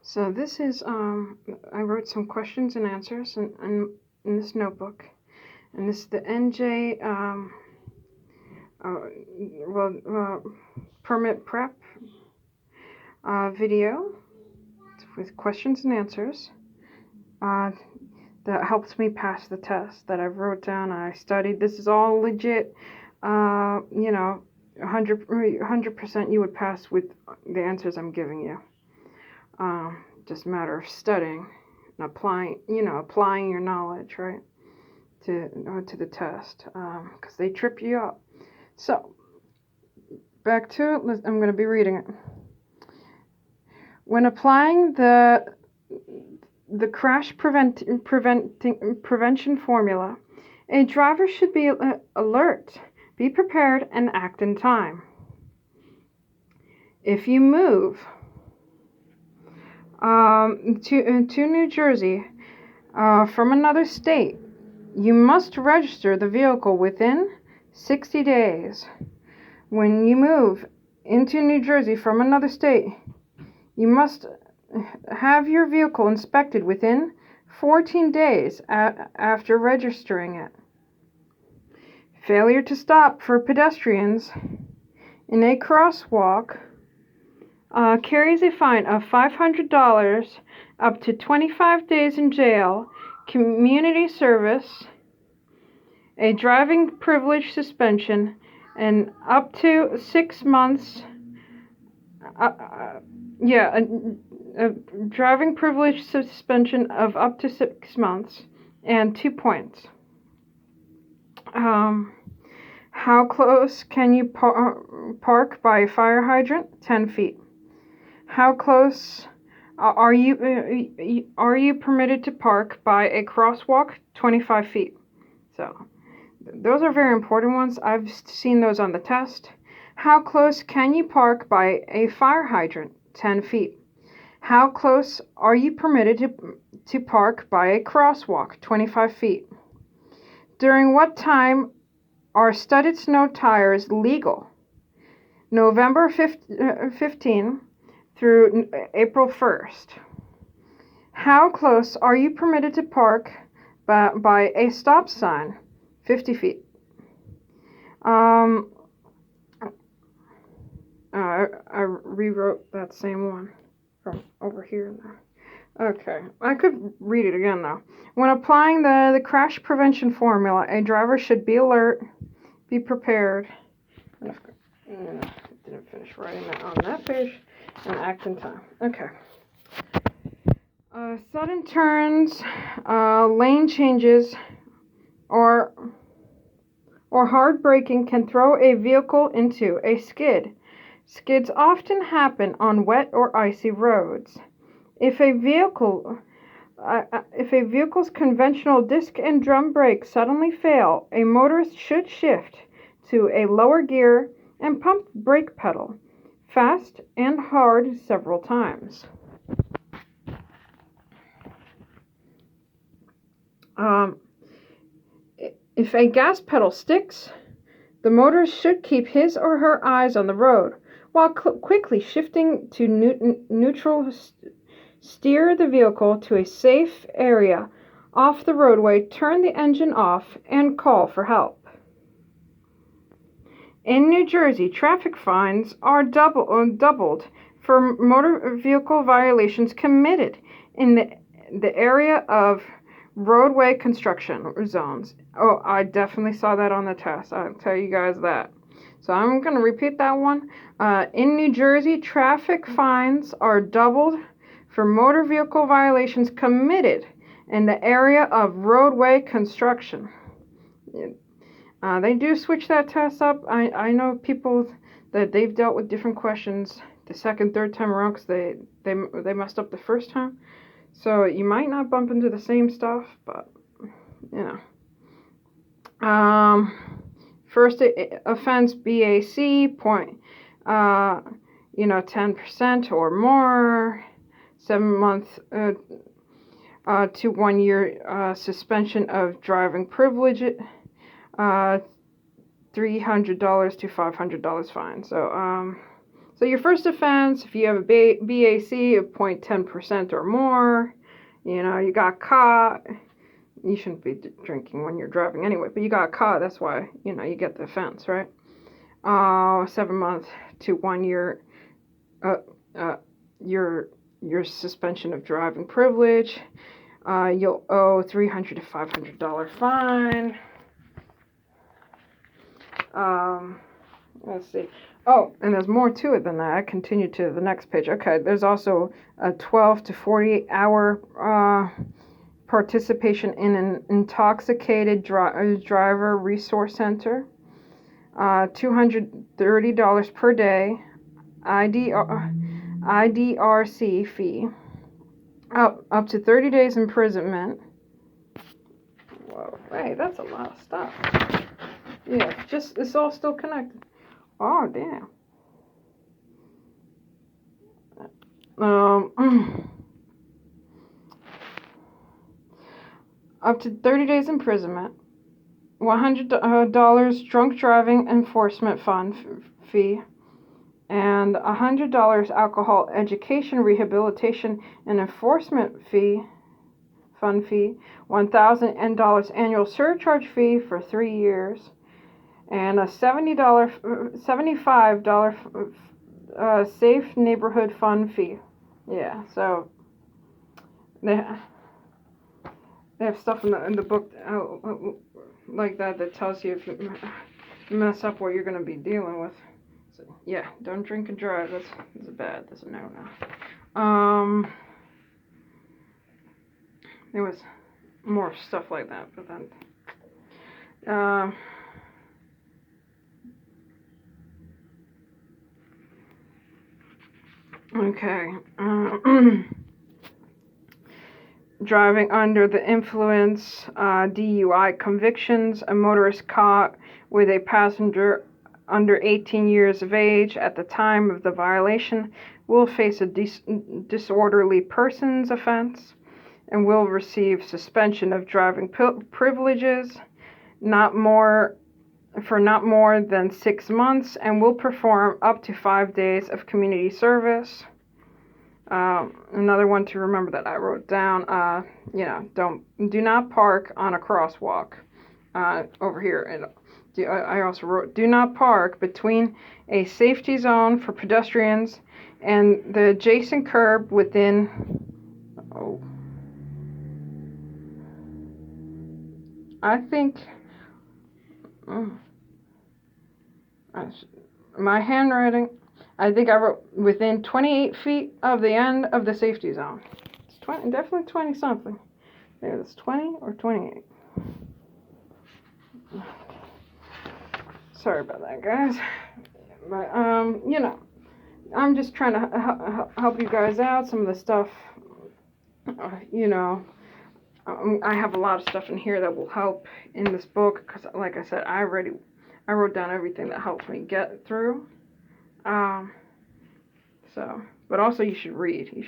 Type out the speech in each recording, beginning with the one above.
So this is, I wrote some questions and answers in this notebook. And this is the NJ, permit prep video with questions and answers that helps me pass the test that I wrote down. I studied. This is all legit. 100% you would pass with the answers I'm giving you. Just a matter of studying and applying your knowledge, right, to the test, because they trip you up. So, back to it. I'm going to be reading it. When applying the crash prevention formula, a driver should be alert, be prepared, and act in time. If you move to New Jersey from another state, you must register the vehicle within 60 days. When you move into New Jersey from another state, you must have your vehicle inspected within 14 days after registering it. Failure to stop for pedestrians in a crosswalk carries a fine of $500, up to 25 days in jail, community service, a driving privilege suspension, and up to 6 months. A driving privilege suspension of up to 6 months and 2 points. How close can you park by a fire hydrant? 10 feet. How close are you permitted to park by a crosswalk? 25 feet. So those are very important ones. I've seen those on the test. How close can you park by a fire hydrant? 10 feet. How close are you permitted to park by a crosswalk? 25 feet. During what time are studded snow tires legal? November 15 through April 1st. How close are you permitted to park by a stop sign? 50 feet. I rewrote that same one from over here now. Okay, I could read it again though. When applying the crash prevention formula, a driver should be alert, be prepared. Didn't finish writing that on that page, and act in time. Okay. Sudden turns, lane changes, or hard braking can throw a vehicle into a skid. Skids often happen on wet or icy roads. If a vehicle's conventional disc and drum brakes suddenly fail, a motorist should shift to a lower gear and pump brake pedal fast and hard several times. If a gas pedal sticks, the motorist should keep his or her eyes on the road while quickly shifting to neutral. Steer the vehicle to a safe area off the roadway, turn the engine off, and call for help. In New Jersey, traffic fines are doubled for motor vehicle violations committed in the area of roadway construction zones. Oh, I definitely saw that on the test. I'll tell you guys that. So I'm going to repeat that one. In New Jersey, traffic fines are doubled for motor vehicle violations committed in the area of roadway construction. They do switch that test up. I know people that they've dealt with different questions the second, third time around because they messed up the first time. So you might not bump into the same stuff, but first offense BAC point, 10% or more. 7 month to 1 year suspension of driving privilege, $300 to $500 fine. So So your first offense, if you have a BAC of 0.10% or more, you got caught. You shouldn't be drinking when you're driving anyway, but you got caught. That's why, you get the offense, right? 7 months to 1 year, your suspension of driving privilege. You'll owe $300 to $500 fine. Let's see. Oh, and there's more to it than that. I continue to the next page. Okay, there's also a 12 to 48 hour participation in an intoxicated driver resource center. $230 per day. IDRC fee. Up to 30 days imprisonment. Whoa, hey, that's a lot of stuff. Yeah, it's all still connected. Oh, damn. Up to 30 days imprisonment, $100 drunk driving enforcement fund fee, and $100 alcohol education, rehabilitation, and enforcement fund fee, $1,000 annual surcharge fee for 3 years, and a $75 safe neighborhood fund fee. Yeah, so they have stuff in the book like that tells you if you mess up what you're going to be dealing with. So, yeah, don't drink and drive. That's bad. That's a no-no. There was more stuff like that, but then okay. Driving under the influence, DUI convictions. A motorist caught with a passenger under 18 years of age at the time of the violation will face a disorderly persons offense and will receive suspension of driving privileges not more than 6 months, and will perform up to 5 days of community service. Another one to remember that I wrote down, do not park on a crosswalk. Over here, and I also wrote, do not park between a safety zone for pedestrians and the adjacent curb within, I think, my handwriting, I think I wrote within 28 feet of the end of the safety zone. It's definitely 20 something. Maybe it's 20 or 28. Sorry about that, guys. But, I'm just trying to help you guys out. Some of the stuff, I have a lot of stuff in here that will help in this book because, like I said, I wrote down everything that helps me get through. But also you should read. You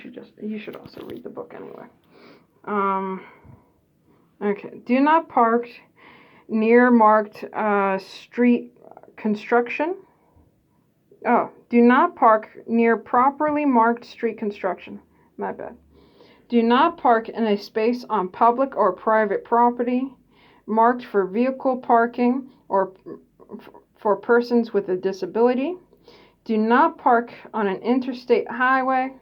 should also read the book anyway. Okay. Do not park near marked street construction. Oh, do not park near properly marked street construction. My bad. Do not park in a space on public or private property marked for vehicle parking or for persons with a disability. Do not park on an interstate highway.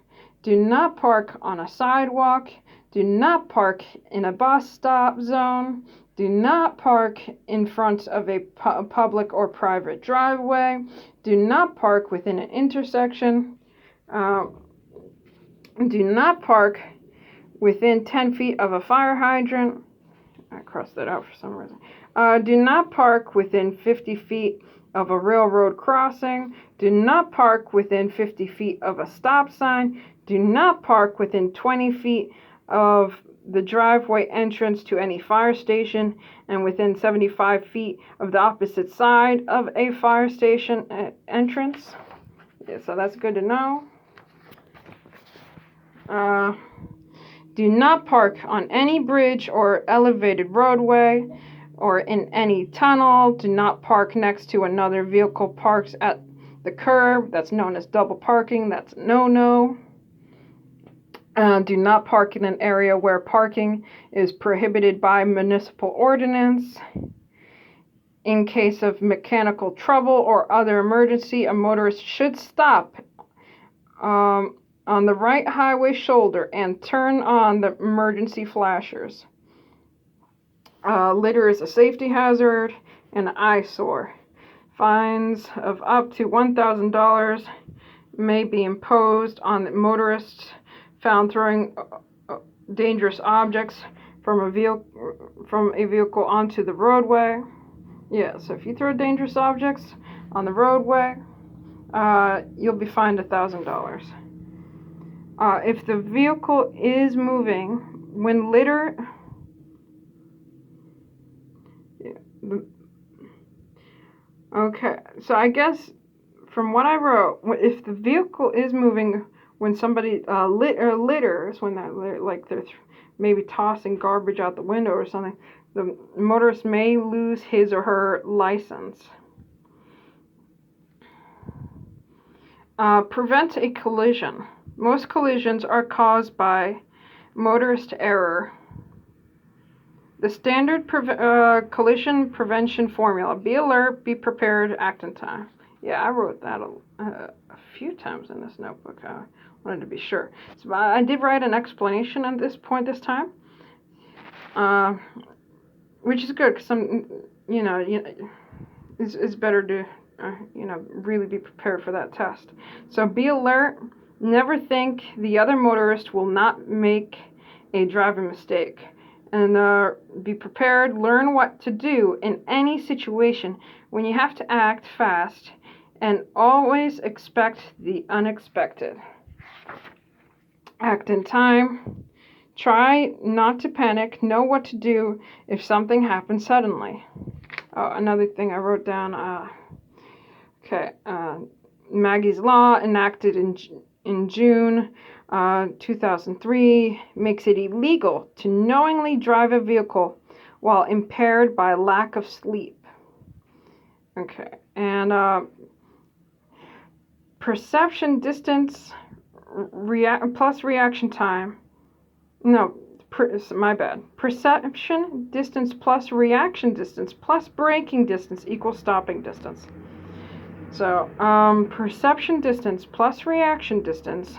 Do not park on a sidewalk. Do not park in a bus stop zone. Do not park in front of a public or private driveway. Do not park within an intersection. Do not park within 10 feet of a fire hydrant. I crossed that out for some reason. Do not park within 50 feet of a railroad crossing. Do not park within 50 feet of a stop sign. Do not park within 20 feet of the driveway entrance to any fire station and within 75 feet of the opposite side of a fire station entrance. Yeah, so that's good to know. Do not park on any bridge or elevated roadway or in any tunnel. Do not park next to another vehicle parked at the curb. That's known as double parking. That's no-no. Do not park in an area where parking is prohibited by municipal ordinance. In case of mechanical trouble or other emergency, a motorist should stop on the right highway shoulder and turn on the emergency flashers. Litter is a safety hazard and an eyesore. Fines of up to $1,000 may be imposed on the motorists found throwing dangerous objects from a vehicle onto the roadway. Yeah, so if you throw dangerous objects on the roadway, you'll be fined $1,000. If the vehicle is moving, when litter... Okay, so I guess from what I wrote, if the vehicle is moving when somebody litters, when they're maybe tossing garbage out the window or something, the motorist may lose his or her license. Prevent a collision. Most collisions are caused by motorist error. The standard collision prevention formula: be alert, be prepared, act in time. Yeah, I wrote that a few times in this notebook. I wanted to be sure. So I did write an explanation at this point this time, which is good because it's better to really be prepared for that test. So be alert. Never think the other motorist will not make a driving mistake. And be prepared, learn what to do in any situation when you have to act fast, and always expect the unexpected. Act in time. Try not to panic. Know what to do if something happens suddenly. Another thing I wrote down, Maggie's Law, enacted in June 2003, makes it illegal to knowingly drive a vehicle while impaired by lack of sleep. Okay, and perception distance plus reaction time. No, my bad. Perception distance plus reaction distance plus braking distance equals stopping distance. So, perception distance plus reaction distance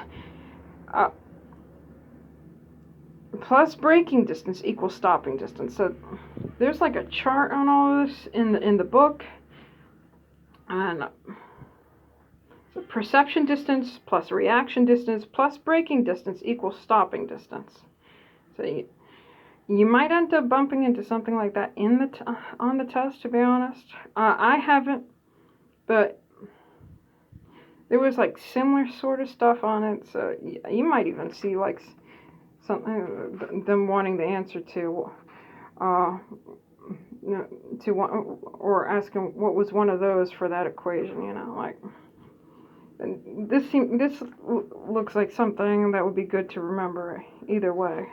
plus braking distance equals stopping distance. So there's like a chart on all of this in the book, and so perception distance plus reaction distance plus braking distance equals stopping distance. So you might end up bumping into something like that on the test. To be honest, I haven't, but there was like similar sort of stuff on it. So you might even see like something them wanting the answer to one, or asking what was one of those for that equation. Like this looks like something that would be good to remember either way.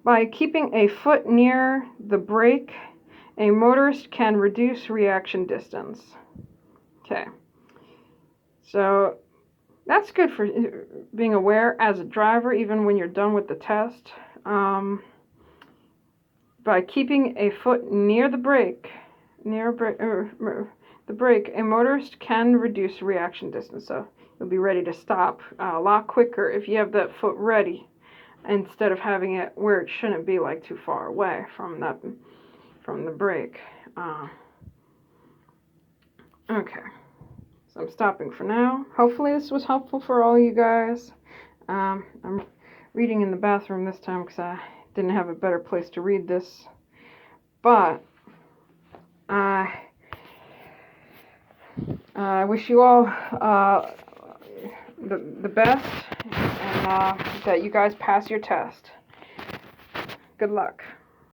By keeping a foot near the brake, a motorist can reduce reaction distance. Okay, so that's good for being aware as a driver, even when you're done with the test. By keeping a foot near the brake, a motorist can reduce reaction distance. So you'll be ready to stop a lot quicker if you have that foot ready, instead of having it where it shouldn't be, like too far away from the brake. Okay. So I'm stopping for now. Hopefully this was helpful for all you guys. I'm reading in the bathroom this time because I didn't have a better place to read this. But I wish you all the best, and that you guys pass your test. Good luck.